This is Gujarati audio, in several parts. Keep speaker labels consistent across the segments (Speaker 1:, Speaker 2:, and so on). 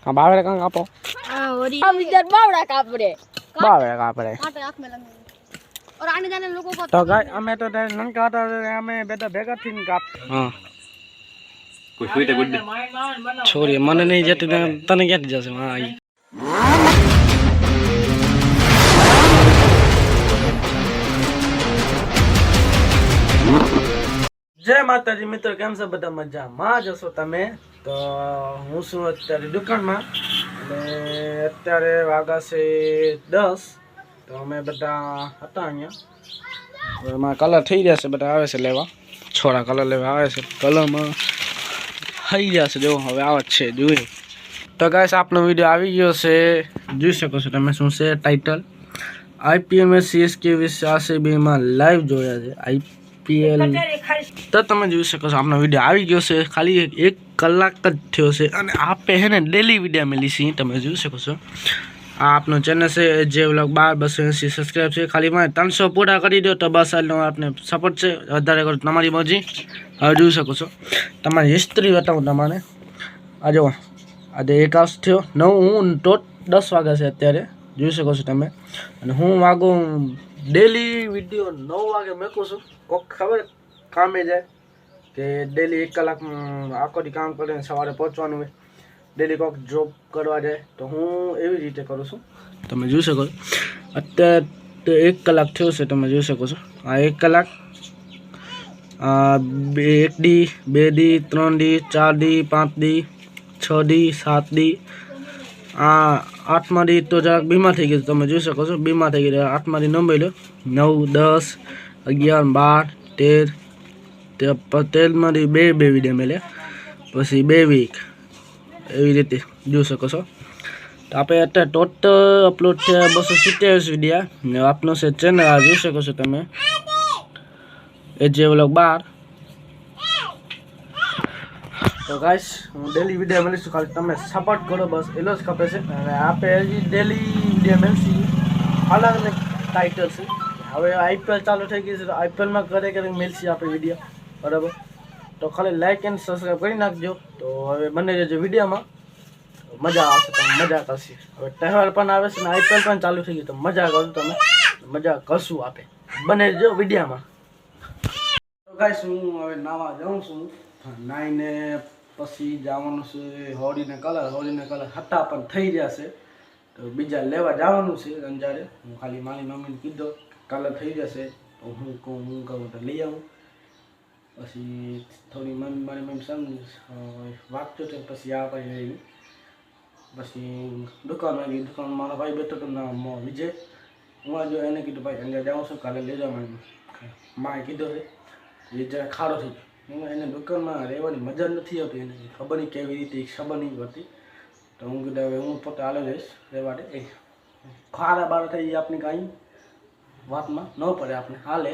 Speaker 1: हाँ बावड़ा कहाँ कापो
Speaker 2: हम इधर बावड़ा काप रहे
Speaker 1: बावड़ा काप रहे
Speaker 2: कांटे आँख में लगे और आने जाने लोगों को
Speaker 1: तो गाइस हमें तो नन का था हमें बेटा भेगा थी काप हाँ
Speaker 3: कोई स्वीट गुड
Speaker 1: छोरी मन नहीं जाती तने क्या जैसे वहाँ आई जय माताजी मित्र केम छो बधा मजामां जशो तमे तो हूँ छुं अत्यारे दुकानमां अने अत्यारे वागा छे 10 तो अमे बधा हता अहींया હવે એમાં કલર થઈ જશે બધા આવે છે લેવા છોરા કલર લેવા આવે છે કલરમાં થઈ જશે જો હવે આવે છે જોઈએ તો ગાઈસ આપનો વિડિયો આવી ગયો છે જોઈ શકો છો તમે શું છે ટાઇટલ આઈપીએલ में सीएसके વિશે આરસીબી માં લાઈવ જોયા છે આઈપીએલ તો તમે જોઈ શકો છો આપનો વિડિયો આવી ગયો છે ખાલી 1 કલાક જ થયો છે અને આપે હે ને ડેલી વિડિયો મેલી છે તમે જોઈ શકો છો आ आपनो चैनल से जे व्लॉग 1280 सब्सक्राइब है खाली मैं 300 पूरा कर दो तो बस आपने सपोर्ट से वधारे करो तमारी मर्जी हवे जोई सको छो तमारी हिस्ट्री बताऊँ तमारे आ जो आज 1 आवर्स थयो 9 हूँ तो 10 वाग्या छे अत्यारे जोई सको छो तमे अने हूँ वागो डेली विडियो 9 वागे मेकू छूं कोक खबर कामे जाए कि डेली 1 कलाक आखो दी काम करे सवारे पहोंचवानुं होय डेली कोक जॉब करवा जाए तो हूँ एवी रीते करूँ छूं तमे जोई शको अत्यारे 1 कलाक थयो छे तमे जोई शको छो आ 1 कलाक 1 डी 2 डी 3 डी 4 डी 5 डी 6 डी 7 डी आ 8मा डी तो जरा बीमार थई गई तमे जोई शको छो बीमार थई गई 8मा डी नंबर लो 9 10 11 12 13 13मा डी 2 विडियो मेले पछी 2 वीक एवी रीते जोई शको छो तो आप टोटल अपलोड थे 227 विडियो ने आपनो से चैनल आ जोई शको छो तमे एजे व्लॉग 12 तो गाइस हूँ डेली विडियो मेलीशुं खाली तमे सपोर्ट करो बस एलो ज खपे छे अने आपे हजी डेली विडियो मेलशी अलग अलग टाइटल छे हवे आईपीएल चालू थई गई छे तो आईपीएल में करे करे मेलशी आपे विडियो बराबर तो खाली लाइक एंड सब्सक्राइब करी नाखजो तो हवे बने जो विडियो में मजा आवशे तमे मजा करशी हवे तहेवार पण आवे छे ने आईपीएल पण चालू थई गई तो मजा करो तमे मजा करशुं आपे बने जो विडियो में तो गाइस हूँ हवे नावा जाऊं छुं नाईने पछी जवानुं छे होळीने कलर हता पण थई गया छे तो बीजा लेवा जवानुं छे अंजारे हूँ खाली मारी मम्मीने कीधो कलर थई जशे तो हूँ कहूँ तो लई आऊँ पछी थोड़ी मारी मम्मी समझी वागतो तो पछी आ पाई पछी दुकान में गई दुकान मारो भाई बैठो तो ना विजय हूँ जो एने कीधुं भाई अंदर जाऊँ छुं काले लई जाओ माए कीधो है ये जरा खाड़ो थी हूँ एने दुकान में रहवानी मजा नहीं आती एने खबर नहीं केवी रीते खबर नहीं पड़ती तो हूँ कीधुं हवे हूँ पोते हालो जईश रहवाडे ए खारा बारा थई आपनी काई वात में न पड़े आपने हाले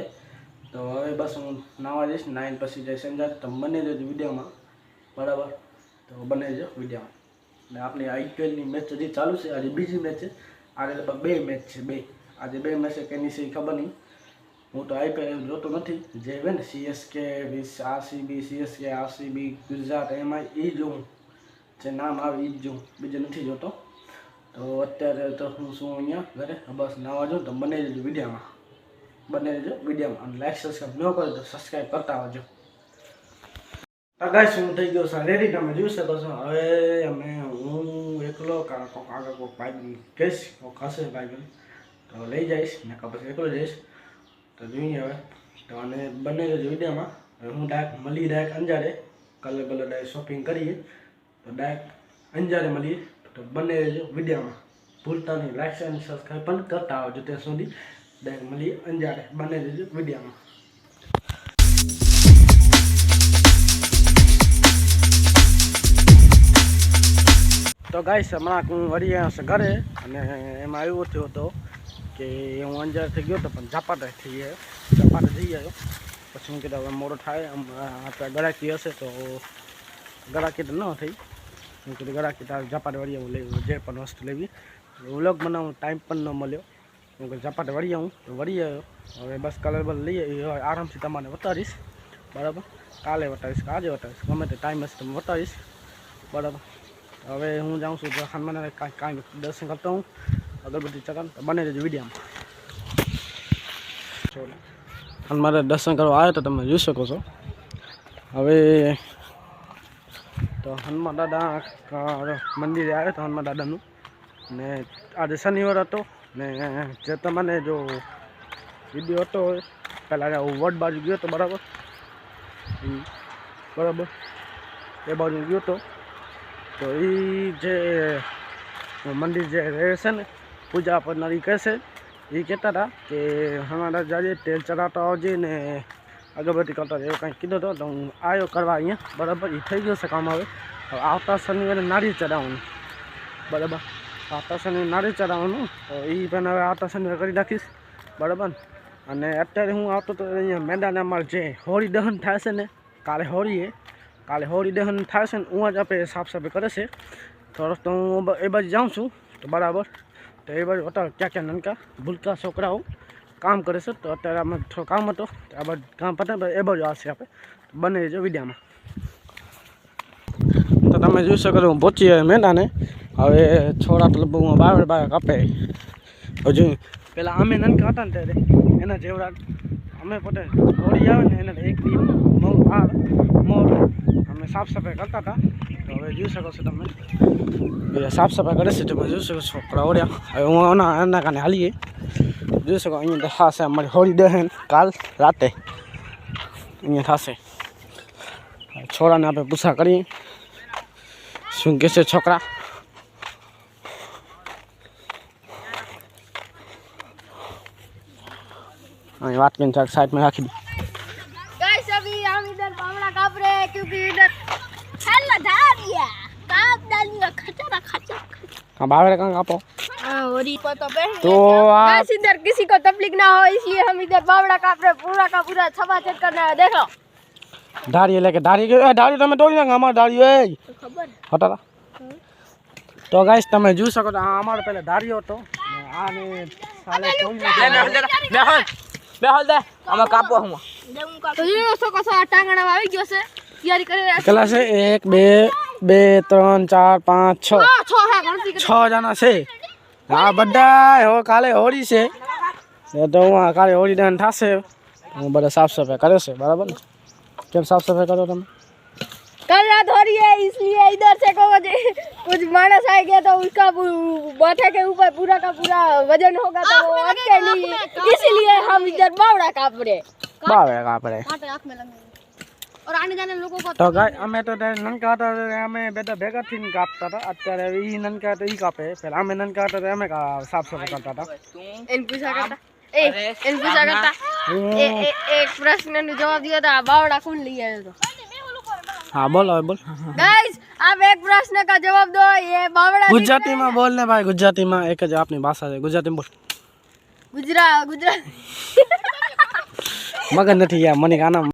Speaker 1: तो हवे बस हूँ नावा जईश नाइन पछी जईश अंदर तो बने जो विडियो में बराबर तो बने जो विडियो में अपनी आईपीएल मैच हजी चालू है आज बीजी मैच है आज 2 मैच है 2 आज 2 मैच है केनी से खबर नहीं हूँ तो आईपीएल जोतो नहीं जे है ने CSK RCB CSK RCB Gujarat एम ई जो जे नाम आवे ई जो बीजे नहीं जोतो तो अत्यारे तो हूँ शू अँ घरे बस नवा जो तो बने जो विडियो में लाइक सब्सक्राइब न करो तो सब्सक्राइब करता होजो तो गाइस हूँ थई गयो छुं रेडी तमे जोई शको छो हवे अमे हूँ एकलो कोक आगे कोक भाई कहीश कोक हशे भाई तो लई जाईश ने पछी एकलो जईश तो जोईए हवे तो अने बने जो विडियो में हूँ डायरेक्ट मळी डायरेक्ट अंजारे कलर डायरेक्ट शॉपिंग करिए तो डायरेक्ट अंजारे मळीए तो बने जो विडियो में भूलता नहीं लाइक एंड सब्सक्राइब पण करता होजो त्यां सुधी डायरेक्ट मळीए अंजारे बने जो विडियो में तो गाइस हमारा हूँ वरी आयो छे घरे अने एमां एवुं थयो तो कि हूँ अंजार थी गयो तो पण झपाटे थी आयो पछी हूँ कीधुं हवे मोडो थाय आपणे गराकी हशे तो गराकी तो न थई हूँ कीधुं गराकी तारे झपाटे वरी हूँ लई जे पण वस्तु लेवी व्लॉग बनावવાનો टाइम पण न मळ्यो हूँ झपाटे वरी आऊँ तो वरी आयो हवे बस कलर बल लई आराम से तमने बतावीश बराबर काले बतावीश आजे बतावीश गमे ते टाइम हशे तो बतावीश बराबर तो હવે હું જાઉં છું તો હનુમાન કાંઈ દર્શન કરતો હું અગરબત્તી ચગાવ બને રહેજો વિડીયોમાં. હનુમાન દર્શન કરવા આવ્યો તો તમે જોઈ શકો છો. હવે તો હનુમાન દાદા મંદિરે આવ્યો તો હનુમાન દાદાનું ને આજે શનિવાર હતો ને જે તમને જો વિડીયો હતો પહેલાં હું વડ બાજુ ગયો હતો બરાબર એ બાજુ ગયો હતો તો એ જે મંદિર જે રહે છે ને પૂજા કરનારી કહે છે એ કહેતા હતા કે હમારા જાજે તેલ ચડાવતા આવજે ને અગરબત્તી કરતા એવું કંઈક કીધું હતો તો હું આવ્યો કરવા અહીંયા બરાબર એ થઈ ગયો છે કામ. હવે આવતા શનિવારે નારિયેળ ચડાવવાનું બરાબર આવતા શનિવારે નારિયેળ ચડાવવાનું તો એ પણ હવે આવતા શનિવારે કરી નાખીશ બરાબર. અને અત્યારે હું આવતો તો અહીંયા મેદાને અમારે જે હોળી દહન થાય છે ને કાલે હોળી દહન થાય છે ને હું જ આપણે સાફ સફાઈ કરે છે થોડોક તો હું એ બાજુ જાઉં છું તો બરાબર. તો એ બાજુ અત્યારે ક્યાં નાનકા ભૂલકા છોકરાઓ કામ કરે છે તો અત્યારે અમે થોડું કામ હતો આ બાજુ કામ પતે એ બાજુ આવશે આપણે બને રહેજો વિડીયોમાં. તો તમે જોઈ શકો છો હું પહોંચી આવ્યો મેદાને. હવે છોરા તો લગભગ બાર કાપે હજુ પેલા અમે નાનકા હતા ને ત્યારે એના જેવડા અમે પોતે હોળી આવે ને એને એક દી મોર અમે સાફ સફાઈ કરતા હતા. તો હવે જોઈ શકો છો તમે સાફ સફાઈ કરે છે તમે જોઈ શકો છો છોકરા ઓળ્યા. હવે હું એના કારણે હાલીએ જોઈ શકો અહીંયા થશે અમારી હોળી દહન કાલ રાતે અહીંયા થશે. છોરાને આપણે પૂછા કરીએ શું કહેશે છોકરા. અહીં વાત કરીને साइड में रखी दी.
Speaker 2: गाइस अभी हम इधर बावड़ा काप रहे हैं क्योंकि इधर छल्ला धारिया काप डालिए खचरा खचरा.
Speaker 1: हाँ बावड़े कहाँ कापो
Speaker 2: और ये तो
Speaker 1: तो आप
Speaker 2: गाइस इधर किसी को तकलीफ ना हो इसलिए हम इधर बावड़ा काप रहे पूरा का पूरा छपा चट करना है. देखो
Speaker 1: दाढ़ी लेके दाढ़ी तो मैं तोड़ी नाखा हमारी दाढ़ी
Speaker 2: खबर
Speaker 1: हटा तो गाइस તમે જોઈ શકો છો આ અમારો પહેલા ધાર્યો હતો આને સાલે તોડી નાખ્યો.
Speaker 4: બેહલ દે અમે કાપો હું
Speaker 2: તો ये सको सा टांगणा આવી ગયો છે તૈયારી કરી રહ્યા
Speaker 1: કેટલા છે 1 2 3 4 5 6
Speaker 2: છો હે ગણતરી
Speaker 1: 6 જણા છે. હા બધા કાલે હોળી છે તો હું કાલે હોળી દહન થશે હું બધા સાફ સફાઈ કરે છે બરાબર ને. કેમ સાફ સફાઈ કરો તમે
Speaker 2: कल रात हो रही है इसलिए इधर से कुछ मानस आ गया तो उसका माथे के ऊपर पूरा का पूरा वजन होगा तो वो अटके नहीं इसलिए हम इधर बावड़ा काप रहे
Speaker 1: બાવે કાપડે
Speaker 2: कांटे आंख में लगे और आने जाने लोगों को
Speaker 1: તો ગાય અમે તો નનકા હતા અમે બધા ભેગા થઈને કાપતા હતા. અત્યારે ઈ નનકા તો ઈ કાપે પેલા અમે નનકા હતા અમે સાફ સફાઈ કરતા હતા.
Speaker 2: इन पूछा करता इन पूछा करता एक प्रश्न નો જવાબ दिया था बावड़ा कौन ले आया तो.
Speaker 1: हाँ बोलो बोल
Speaker 2: गाइस आप एक प्रश्न का जवाब दो ये बावड़ा
Speaker 1: गुजराती में बोलने भाई गुजराती में एक जो अपनी भाषा है गुजराती में बोल
Speaker 2: गुजरात
Speaker 1: मगन नहीं यार मनी का नाम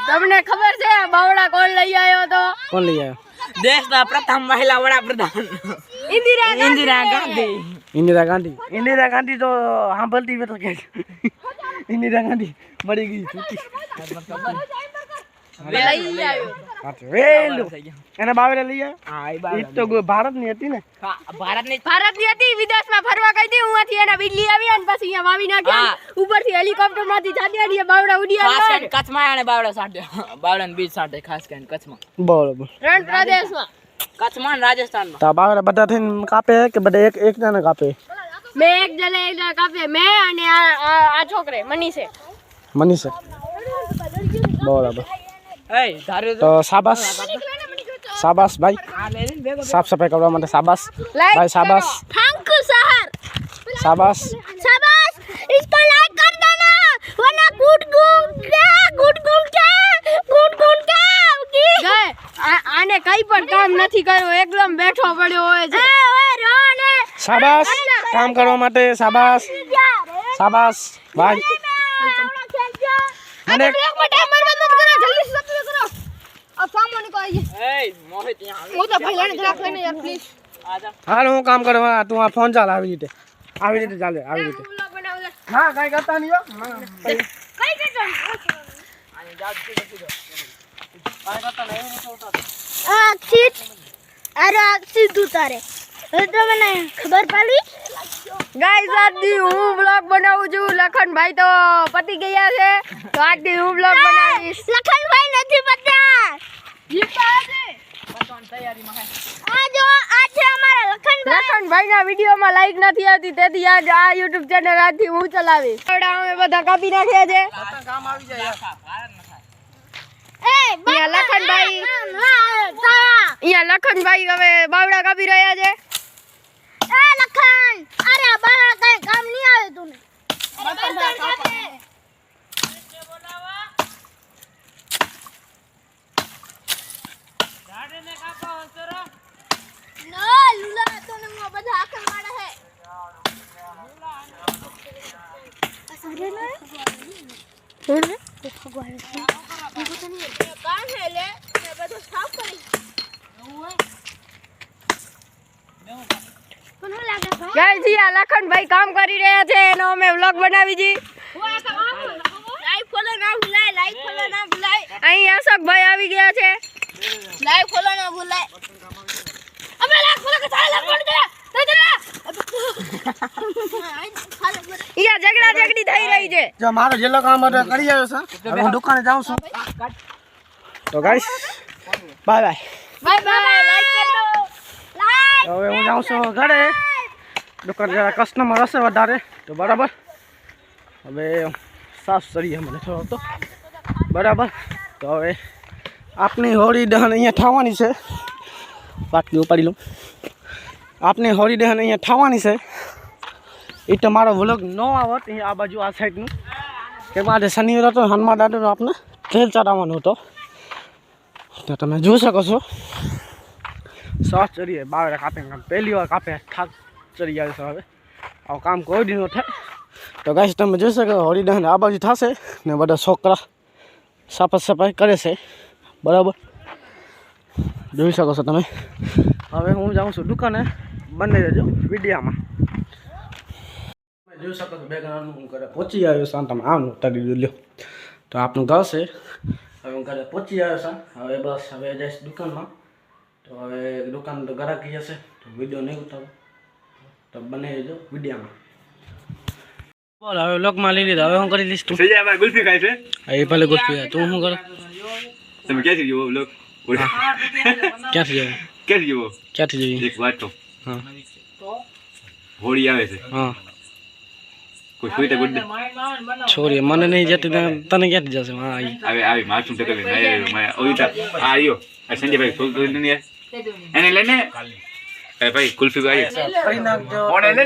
Speaker 2: તમને ખબર છે બાવડા કોણ લઈ આવ્યો તો
Speaker 1: कौन लिया है
Speaker 4: દેશના પ્રથમ મહિલા વડાપ્રધાન
Speaker 2: इंदिरा गांधी
Speaker 1: इंदिरा गांधी तो हाँ बोलती है तो क्या इंदिरा गांधी मरी गई छुट्टी
Speaker 2: લઈ આવ્યો
Speaker 1: વેલું એને બાવડે લઈ આવ્યા ઈ તો ભારત ની હતી ને
Speaker 4: ભારતની
Speaker 2: ભારતની હતી વિદેશમાં ફરવા ગઈ હતી ઉંથી એના બિજલી આવી અને પછી અહીંયા વાવી નાખ્યા ઉપરથી હેલિકોપ્ટર માંથી ચાલ્યા ને બાવડા ઉડ્યા
Speaker 4: ખાસ કરીને કચ્છમાં આને બાવડા સાંટે બાવડાને બીજ સાંટે ખાસ કરીને કચ્છમાં
Speaker 1: બરોબર
Speaker 2: રણ પ્રદેશમાં
Speaker 4: કચ્છમાં ને રાજસ્થાનમાં
Speaker 1: તો બાવડે બધા થઈને કાપે કે બધા એક જણા કાપે
Speaker 2: મેં એક જણે કાપે મેં અને આ છોકરે મનીષે
Speaker 1: મનીષ બરાબર
Speaker 4: એ ધારે
Speaker 1: તો શાબાશ શાબાશ ભાઈ સાફ સફાઈ કરવા માટે શાબાશ ભાઈ શાબાશ
Speaker 2: थैंक यू सर
Speaker 1: શાબાશ
Speaker 2: शाबाश इसको लाइक कर देना वरना गुड गए आने कई पर काम નથી કર્યો એકદમ બેઠો પડ્યો હોય છે
Speaker 1: શાબાશ કામ કરવા માટે શાબાશ શાબાશ ભાઈ મને
Speaker 2: एक मिनट बर्बाद मत करो जल्दी से सब करो अब सामने को आइए
Speaker 4: એ મોહિત यहाँ
Speaker 2: वो तो भाई लेने जरा लेने यार प्लीज
Speaker 4: आजा
Speaker 1: હાલ હું કામ કરવા તું આ ફોન ચાલ આવી રીતે ચાલે આવી રીતે
Speaker 2: व्लॉग बनाओ
Speaker 1: હા કાઈ કરતા નહીં હો
Speaker 2: कई के
Speaker 4: आने जा सीधे
Speaker 2: અક્ષિત ઉતારે તો મને ખબર પડી ગાઈસ આજથી હું બ્લોગ બનાવું છું લખનભાઈ તો પતી ગયા છે તો આજથી હું બ્લોગ બનાવીશ લખનભાઈ નથી પતા લખનભાઈના વિડીયોમાં લાઈક નથી આવતી તેથી આજ આ યુટ્યુબ ચેનલ આજથી હું ચલાવીશ અમે બધા કાપી નાખ્યા છે અહીંયા લખનભાઈ હવે બાવડા કાપી રહ્યા છે લખન અરે બાવડા કઈ કામ નહીં આવે તું લખનભાઈ કામ કરી રહ્યા છે એનો અમે વ્લોગ બનાવી જી અહીં અશોકભાઈ આવી ગયા છે લાઈવ ફોલો ના ભૂલાય અમે લાઈવ ફોલો કે સાલા કોણ દે ઝઘડા ઝઘડી થઈ રહી છે
Speaker 1: જો મારો જેલો કામ હતો કરી આવ્યો છે હવે હું દુકાને જાઉં છું તો guys bye bye
Speaker 2: bye bye like કરો લાઈક
Speaker 1: હવે હું જાઉં છું ઘરે દુકાન જરા કસ્ટમર હશે વધારે તો બરાબર હવે સાફ કરીએ મને થોડો તો બરાબર તો હવે આપની હોળી દહન અહીંયા થવાની છે બાટલી ઉપાડી લઉં આપની હોળી દહન અહીંયા થવાની છે એ તો મારો વ્લોગ ન આવત અહીંયા આ બાજુ આ સાઈડનું કે મારે શનિવાર હતો હનુમાન દાદાનો આપને તેલ ચડાવવાનો હતો તો તમે જોઈ શકો છો સાસ ચડીએ બાવડા કાપે પહેલી વાર કાપે થાક ચડી જાય છે હવે આવું કામ કોઈ દી ન થાય તો ગાઈસ તમે જોઈ શકો હોળી દહન આ બાજુ થશે ને બધા છોકરા સાફ સફાઈ કરે છે બરાબર જોઈ શકો છો તમે હવે હું જાઉં છું દુકાને બંને રહેજો વિડીયામાં જોઈ શકો છો બેકગ્રાઉન્ડ હું ઘરે પહોંચી આવ્યો છું તમે આમ ઉતારી લ્યો તો આપનું ઘર છે હવે હું ઘરે પહોંચી આવ્યો છું હવે બસ હવે જઈશ દુકાનમાં તો હવે દુકાન તો ગરાકી હશે તો વિડીયો નહીં ઉતારો તો બને રહેજો વિડીયામાં બોલ હવે લોકમાં લઈ લીધા હવે હું કરી લઈશ તું
Speaker 3: સજાય ગુલ્ફી ખાય છે
Speaker 1: એ ભલે ગુસ્પી તું શું કરે
Speaker 3: તમે ક્યાંથી જીવો લોક
Speaker 1: ક્યાંથી જવું
Speaker 3: ક્યાંથી જીવો
Speaker 1: ક્યાંથી જઈએ
Speaker 3: એક વાત તો
Speaker 1: હા
Speaker 3: હોળી આવે છે
Speaker 1: હા
Speaker 3: કોઈ સુઈતા ગુડ
Speaker 1: છોરી મને નહીં જતી તને ક્યાંથી જશે હા
Speaker 3: આવે આવે માથું ટકલે માયા ઓઈતા આ આયો આ સંજયભાઈ ફૂલ તો ને એને લઈને એ ભાઈ કુલ્ફી ભાઈ
Speaker 1: કરી નાખજો
Speaker 3: ઓને લે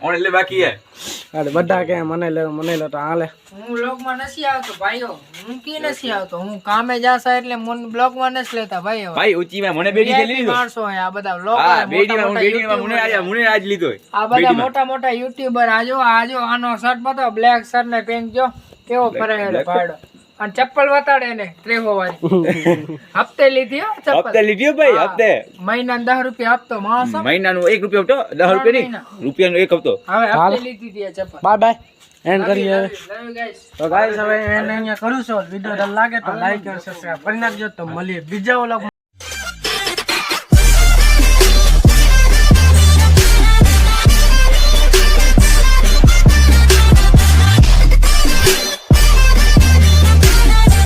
Speaker 3: ઓને લે બાકી હે
Speaker 1: અરે બધા કે મને લે તો હાલે
Speaker 4: હું બ્લોગમાં નથી આવતો ભાઈઓ હું કી નથી આવતો હું કામે જાસા એટલે મને બ્લોગમાં નથી લેતા ભાઈઓ
Speaker 3: ભાઈ ઊંચીમાં મને બેડી કે લીધો
Speaker 4: માણસો હે આ બધા બ્લોગ
Speaker 3: હા બેડીમાં મને આજ લીધો
Speaker 4: આ બધા મોટા મોટા યુટ્યુબર આજો આનો શર્ટ બતાવો બ્લેક શર્ટ ને પિંક જો કેવો ફરેલો ભાડો અને ચપ્પલ બતાડે ને ત્રેહો વાળી હપ્તે લીધી હો ચપ્પલ
Speaker 3: હપ્તે લીધો ભાઈ હપ્તે
Speaker 4: મહિના 10 રૂપિયા હપ્તો માણસો
Speaker 3: મહિનાનો 1 રૂપિયો હપ્તો 10 રૂપિયા નહીં રૂપિયાનો 1 હપ્તો
Speaker 4: હવે હપ્તે લીધી હતી આ ચપ્પલ
Speaker 1: બાય બાય એન્ડ કરીએ
Speaker 4: Love you guys.
Speaker 1: તો ગાઈસ હવે એને અહીંયા કરું છું વિડિયો લાગે તો લાઈક અને સબસ્ક્રાઇબ કરી નાખજો તો મળીએ બીજા વ્લોગ